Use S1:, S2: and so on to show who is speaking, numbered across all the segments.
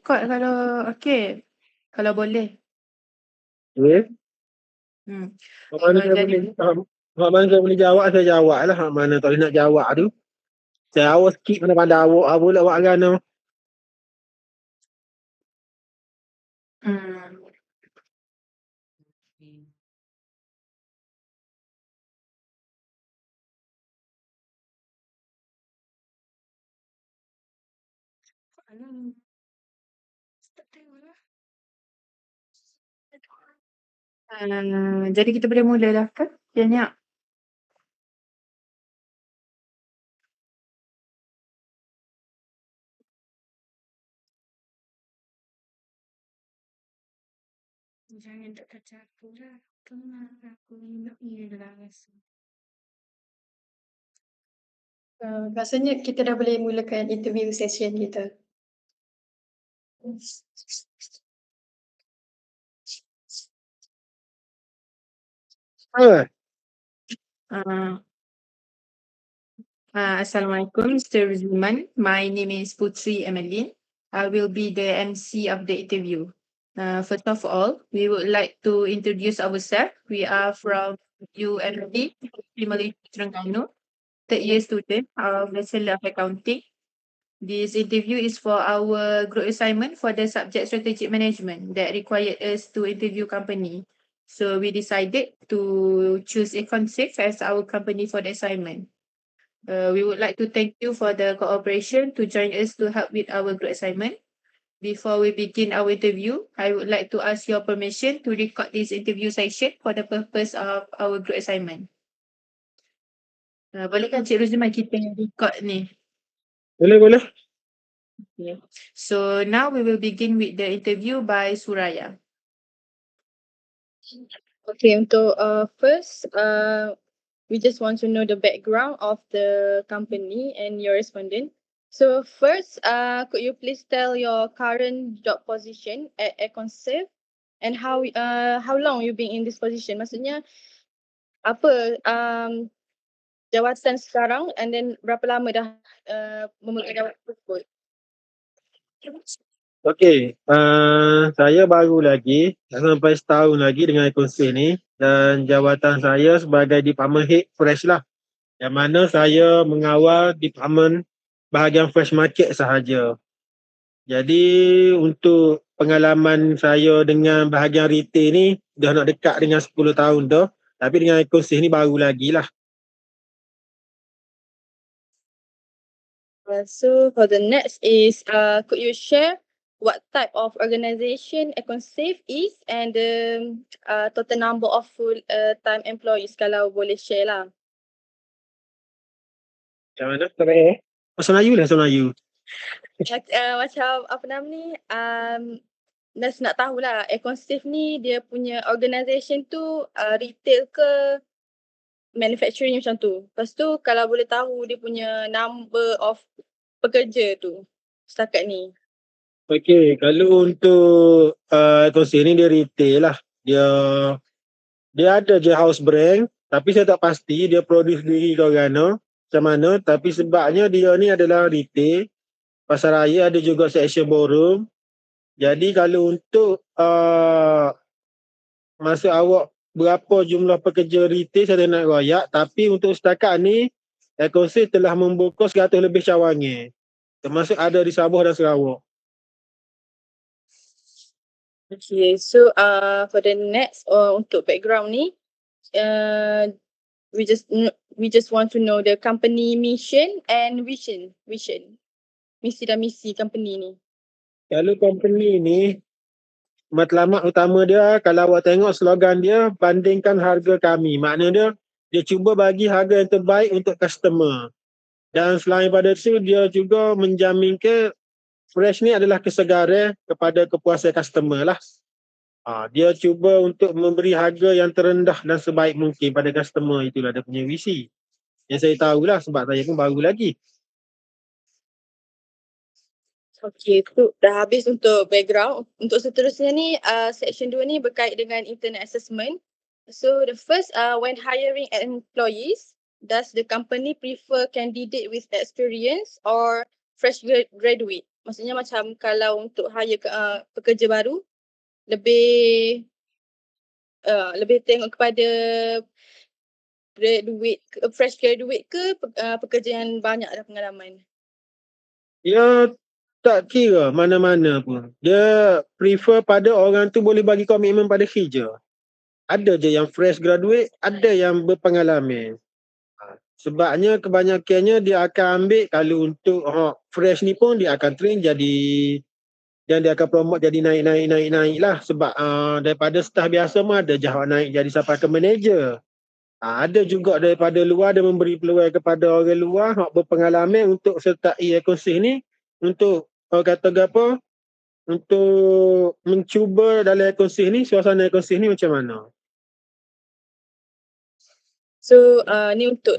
S1: record kalau okey. Kalau boleh.
S2: Okay. Hak mana saya
S1: Jadi
S2: boleh hak mana saya boleh jawab, saya jawab lah. Hak mana tak boleh nak jawab tu, saya awak skip mana pandai awak pula buat agama.
S1: hmm. Jadi kita boleh mulalah kan? Banyak. Jangan tak kacau aku lah. Kenapa aku nak hilang rasa. Rasanya kita dah boleh mulakan interview session kita. Uh, Assalamualaikum, Mr. Zuman. My name is Putri Emeline. I will be the MC of the interview. First of all, we would like to introduce ourselves. We are from UMD, Malaysia Terengganu, third year student of Bachelor of Accounting. This interview is for our group assignment for the subject strategic management that required us to interview company. So we decided to choose Econsafe as our company for the assignment. We would like to thank you for the cooperation to join us to help with our group assignment. Before we begin our interview, I would like to ask your permission to record this interview session for the purpose of our group assignment. Boleh kan Cik Ruziman kita record ni?
S2: Boleh.
S1: Okay. So now we will begin with the interview by Suraya.
S3: Okay, untuk first, we just want to know the background of the company and your respondent. So first, could you please tell your current job position at Econsafe and how long you been in this position? Maksudnya apa jawatan sekarang and then berapa lama dah memegang jawatan tersebut?
S2: Okey, saya baru lagi, tak sampai setahun lagi dengan Econsafe ni, dan jawatan saya sebagai Department Head Fresh lah. Yang mana saya mengawal Department bahagian Fresh Market sahaja. Jadi untuk pengalaman saya dengan bahagian retail ni dah nak dekat dengan 10 tahun tu, tapi dengan Econsafe ni baru lagi lah.
S3: So for the next is, could you share what type of organisation Econsafe is and the total number of full-time employees, kalau boleh share lah.
S2: Macam mana? Bahasa Melayu lah, bahasa Melayu.
S3: Macam apa nama ni, nak tahulah Econsafe ni dia punya organisation tu retail ke manufacturing macam tu. Lepas tu kalau boleh tahu dia punya number of pekerja tu setakat ni.
S2: Okey, kalau untuk Econsafe ni dia retail lah. Dia ada je house brand, tapi saya tak pasti dia produce diri ke macam mana, tapi sebabnya dia ni adalah retail. Pasar raya ada juga section ballroom. Jadi kalau untuk masa awak berapa jumlah pekerja retail saya tak nak royak, tapi untuk setakat ni Econsafe telah membuka 100 lebih cawangan. Termasuk ada di Sabah dan Sarawak.
S3: Okay, so for the next untuk background ni, we just want to know the company mission and vision. Misi dan misi company ni.
S2: Kalau company ni, matlamat utama dia, kalau awak tengok slogan dia, bandingkan harga kami. Maknanya dia cuba bagi harga yang terbaik untuk customer. Dan selain pada itu, dia juga menjaminkan Fresh ni adalah kesegaran kepada kepuasan customer lah. Dia cuba untuk memberi harga yang terendah dan sebaik mungkin pada customer. Itulah dia punya visi. Yang saya tahulah sebab saya pun baru lagi.
S3: Okay, tu dah habis untuk background. Untuk seterusnya ni, section 2 ni berkait dengan internal assessment. So the first, when hiring employees, does the company prefer candidate with experience or fresh graduate? Maksudnya macam kalau untuk hire pekerja baru, lebih tengok kepada fresh graduate ke pekerja yang banyak ada pengalaman?
S2: Dia tak kira mana-mana pun. Dia prefer pada orang tu boleh bagi komitmen pada kerja. Ada je yang fresh graduate, ada yang berpengalaman. Sebabnya kebanyakannya dia akan ambil, kalau untuk fresh ni pun dia akan train jadi, dan dia akan promote jadi naik lah. Sebab daripada staff biasa pun ada jawab naik jadi sampai ke manager. Ada juga daripada luar, dia memberi peluang kepada orang luar yang berpengalaman untuk sertai ekosistem ni, untuk kata apa, untuk mencuba dalam ekosistem ni, suasana ekosistem ni macam mana.
S3: So ni untuk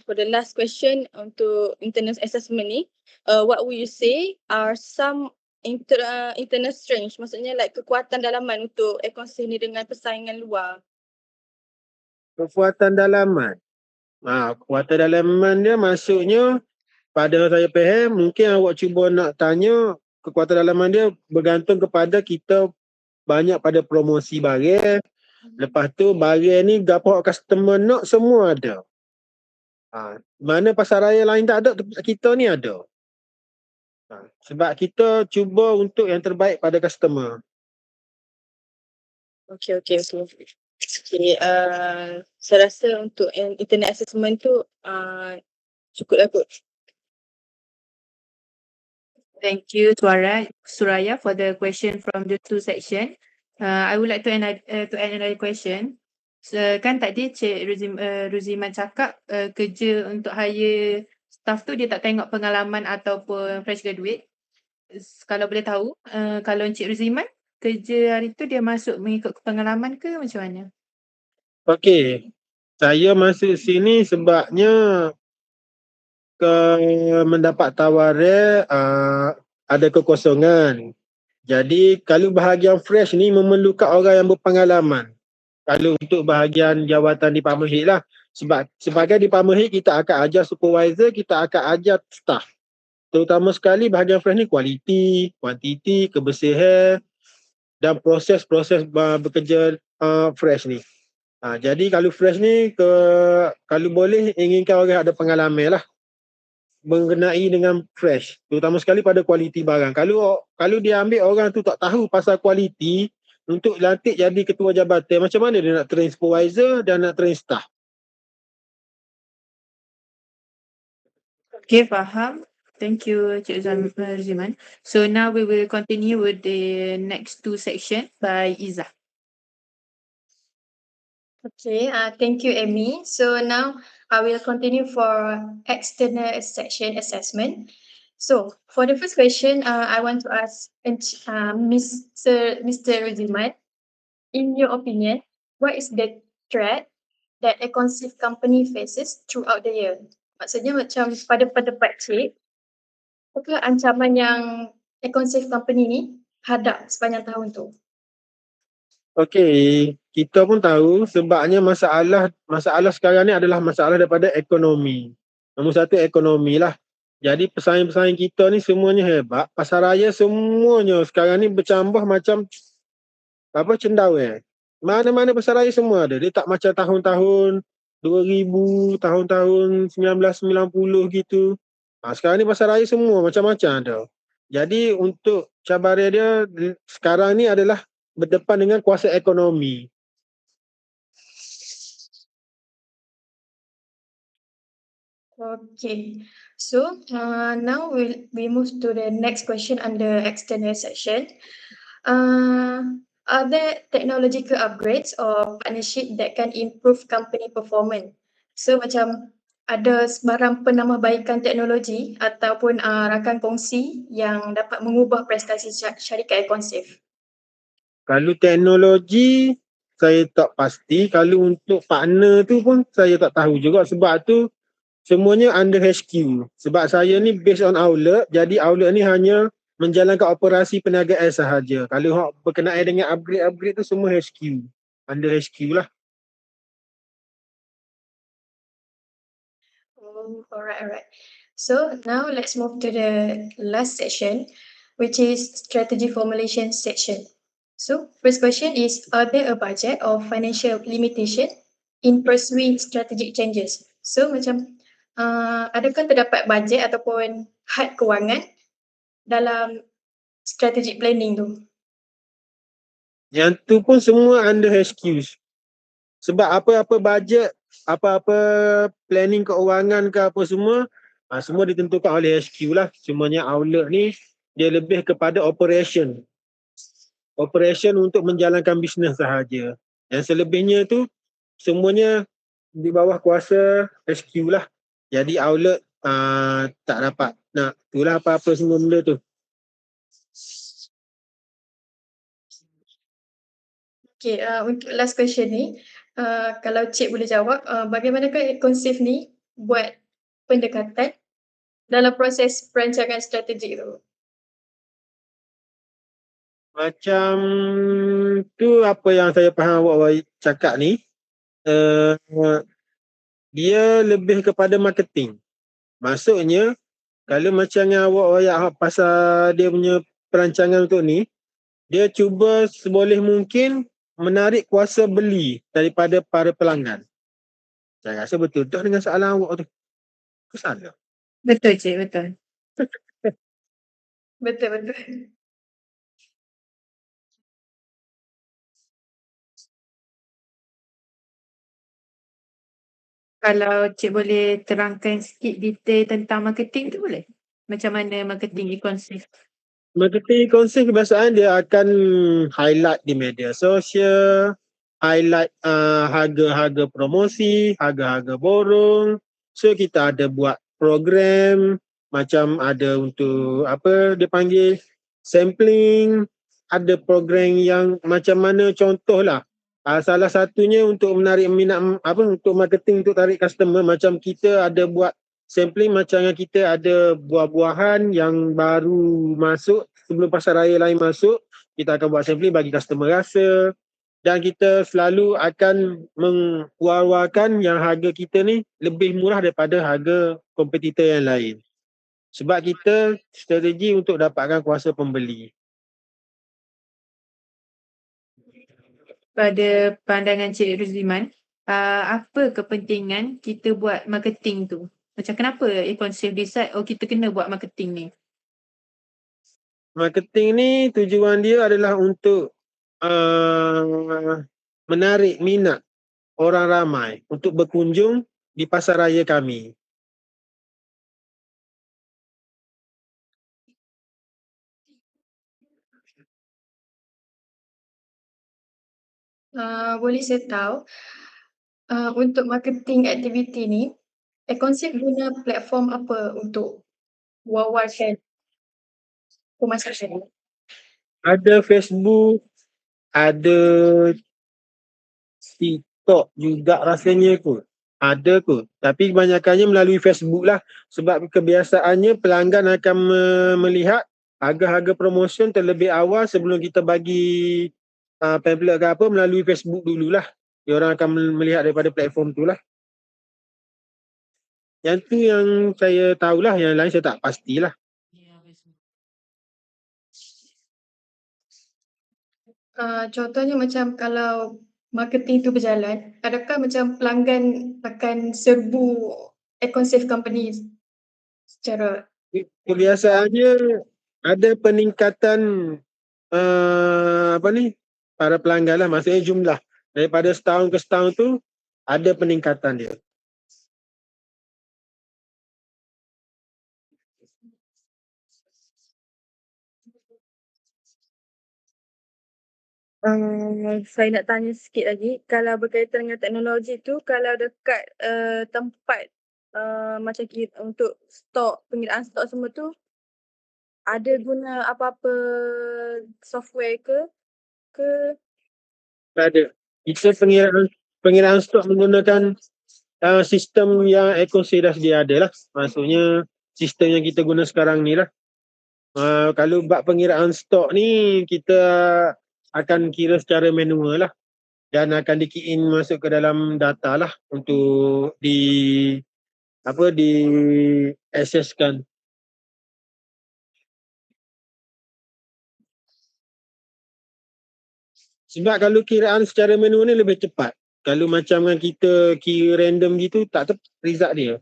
S3: for the last question untuk internal assessment ni, what would you say are some internal strength, maksudnya like kekuatan dalaman untuk ekosistem ni dengan persaingan luar?
S2: Kekuatan dalaman. Kekuatan dalaman dia maksudnya, pada saya faham, mungkin awak cuba nak tanya kekuatan dalaman dia bergantung kepada kita banyak pada promosi barang. Lepas tu barang ni gapo customer nak semua ada. Mana pasar raya lain tak ada, tempat kita ni ada. Sebab kita cuba untuk yang terbaik pada customer.
S3: Okay. Saya rasa untuk internet assessment tu cukup lah kot.
S1: Thank you, Suraya, for the question from the two section. I would like to add another question. So, kan tadi Cik Ruziman cakap kerja untuk hire staff tu dia tak tengok pengalaman ataupun fresh graduate. Kalau boleh tahu, kalau Cik Ruziman kerja hari tu dia masuk mengikut pengalaman ke macam mana?
S2: Okey, saya masuk sini sebabnya mendapat tawaran ada kekosongan. Jadi kalau bahagian fresh ni memerlukan orang yang berpengalaman. Kalau untuk bahagian jawatan Department Head lah. Sebab sebagai Department Head, kita akan ajar supervisor, kita akan ajar staff. Terutama sekali bahagian fresh ni kualiti, kuantiti, kebersihan dan proses-proses bekerja fresh ni. Jadi kalau fresh ni, kalau boleh inginkan orang ada pengalaman lah mengenai dengan fresh, terutama sekali pada kualiti barang. Kalau dia ambil orang tu tak tahu pasal kualiti, untuk lantik jadi ketua jabatan, macam mana dia nak train supervisor dan nak train staff?
S1: Okay, faham. Thank you, Cik Ruziman. So now we will continue with the next two section by Izzah.
S4: Okay, thank you, Amy. So now I will continue for external section assessment. So for the first question, I want to ask Mr. Ruziman, in your opinion, what is the threat that a conceived company faces throughout the year? Maksudnya macam pada pendapat Cik, apakah ancaman yang a conceived company ni hadap sepanjang tahun tu?
S2: Okey, kita pun tahu sebabnya masalah sekarang ni adalah masalah daripada ekonomi. Nombor satu ekonomi lah. Jadi pesaing-pesaing kita ni semuanya hebat. Pasar raya semuanya sekarang ni bercambah macam cendawan. Mana-mana pasar raya semua ada. Dia tak macam tahun-tahun 2000, tahun-tahun 1990 gitu. Sekarang ni pasar raya semua macam-macam ada. Jadi untuk cabaran dia sekarang ni adalah berdepan dengan kuasa ekonomi.
S4: Okay, so now we move to the next question under external section. Are there technological upgrades or partnership that can improve company performance? So macam ada sebarang penambahbaikan teknologi ataupun rakan kongsi yang dapat mengubah prestasi syarikat Econsave?
S2: Kalau teknologi saya tak pasti, kalau untuk partner tu pun saya tak tahu juga, sebab tu semuanya under HQ. Sebab saya ni based on outlet, jadi outlet ni hanya menjalankan operasi perniagaan sahaja. Kalau berkenaan dengan upgrade tu semua HQ, under HQ lah.
S4: Alright. So now let's move to the last section, which is strategy formulation section. So first question is, are there a budget or financial limitation in pursuing strategic changes? So macam adakah terdapat bajet ataupun had kewangan dalam strategic planning tu?
S2: Yang tu pun semua under HQ. Sebab apa-apa bajet, apa-apa planning keuangan ke apa semua, semua ditentukan oleh HQ lah. Cumanya outlet ni dia lebih kepada operation. Operation untuk menjalankan bisnes sahaja. Yang selebihnya tu semuanya di bawah kuasa HQ lah. Jadi outlet tak dapat nak itulah apa-apa semua benda tu.
S4: Okay, untuk last question ni, kalau Cik boleh jawab, bagaimanakah Econsave ni buat pendekatan dalam proses perancangan strategik tu?
S2: Macam tu apa yang saya faham awak cakap ni, dia lebih kepada marketing. Maksudnya, kalau macam yang awak ayat pasal dia punya perancangan untuk ni, dia cuba seboleh mungkin menarik kuasa beli daripada para pelanggan. Saya rasa betul dah dengan soalan awak tu. Aku salah.
S1: Betul, Cik, betul.
S4: Betul.
S1: Kalau Cik boleh terangkan sikit detail tentang marketing tu boleh? Macam mana marketing Econsave?
S2: Marketing konsep kebiasaan dia akan highlight di media sosial, highlight harga-harga promosi, harga-harga borong. So kita ada buat program macam ada untuk apa dia panggil sampling, ada program yang macam mana contohlah. Salah satunya untuk menarik minat untuk marketing untuk tarik customer, macam kita ada buat sampling macam yang kita ada buah-buahan yang baru masuk sebelum pasar raya lain masuk, kita akan buat sampling bagi customer rasa, dan kita selalu akan mengeluarkan yang harga kita ni lebih murah daripada harga kompetitor yang lain. Sebab kita strategi untuk dapatkan kuasa pembeli.
S1: Pada pandangan Cik Ruziman, apa kepentingan kita buat marketing tu? Macam kenapa Econsave decide kita kena buat marketing ni?
S2: Marketing ni tujuan dia adalah untuk menarik minat orang ramai untuk berkunjung di pasar raya kami.
S4: Boleh saya tahu, untuk marketing aktiviti ni, Econsave guna platform apa untuk wawarkan pemasaran?
S2: Ada Facebook, ada TikTok juga rasanya kot. Ada kot. Tapi kebanyakannya melalui Facebook lah. Sebab kebiasaannya pelanggan akan melihat harga-harga promotion terlebih awal sebelum kita bagi pamphlet ke apa melalui Facebook dululah. Diorang akan melihat daripada platform tu lah. Yang tu yang saya tahulah, yang lain saya tak pastilah.
S4: Contohnya macam kalau marketing tu berjalan, adakah macam pelanggan akan serbu Econsave company secara
S2: Kebiasaannya ada peningkatan para pelanggan lah, maksudnya jumlah daripada setahun ke setahun tu ada peningkatan dia.
S3: Saya nak tanya sikit lagi, kalau berkaitan dengan teknologi tu, kalau dekat tempat macam untuk stok, pengiraan stok semua tu, ada guna apa-apa software ke?
S2: Tak ada. Kita pengiraan stok menggunakan sistem yang Econsave dah sedia ada lah. Maksudnya sistem yang kita guna sekarang ni lah. Kalau bab pengiraan stok ni kita akan kira secara manual lah. Dan akan di-key in masuk ke dalam data lah untuk di-assesskan. Sebab kalau kiraan secara manual ni lebih cepat. Kalau macam dengan kita kira random gitu, tak tepat result dia.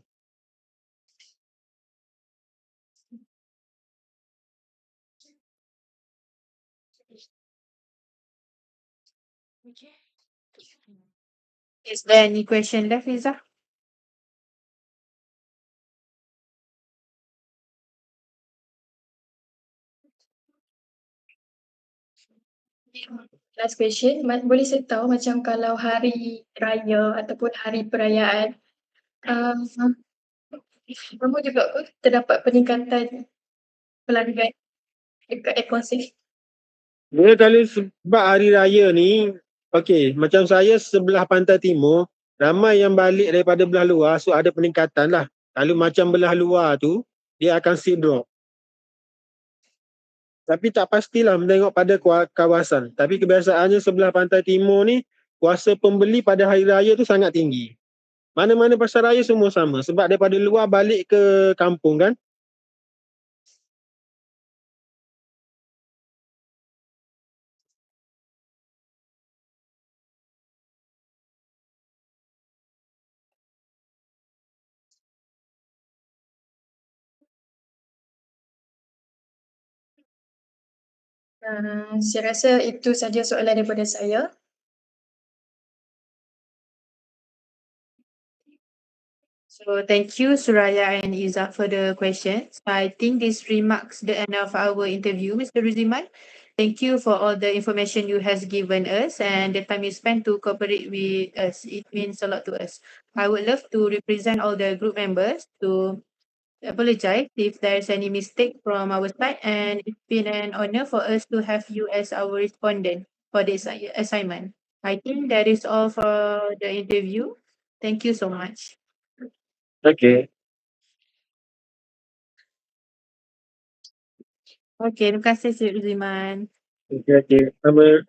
S1: Is there any question left, Izzah?
S4: Last question, boleh saya tahu macam kalau hari raya ataupun hari perayaan, kamu juga terdapat peningkatan pelanggan dekat Airconsave?
S2: Dia kalau sebab hari raya ni, okey, macam saya sebelah pantai timur, ramai yang balik daripada belah luar, so ada peningkatan lah. Kalau macam belah luar tu, dia akan still drop. Tapi tak pastilah menengok pada kawasan. Tapi kebiasaannya sebelah pantai timur ni, kuasa pembeli pada hari raya tu sangat tinggi. Mana-mana pasar raya semua sama. Sebab daripada luar balik ke kampung kan.
S4: Saya rasa itu saja soalan daripada saya.
S1: So thank you, Suraya and Izzah, for the questions. I think this remarks the end of our interview, Mr. Ruziman. Thank you for all the information you has given us and the time you spent to cooperate with us. It means a lot to us. I would love to represent all the group members to apologize if there's any mistake from our side, and it's been an honor for us to have you as our respondent for this assignment. I think that is all for the interview. Thank you so much.
S2: Okey.
S1: Okay, terima kasih Cik Ruziman.
S2: Okey. Sama.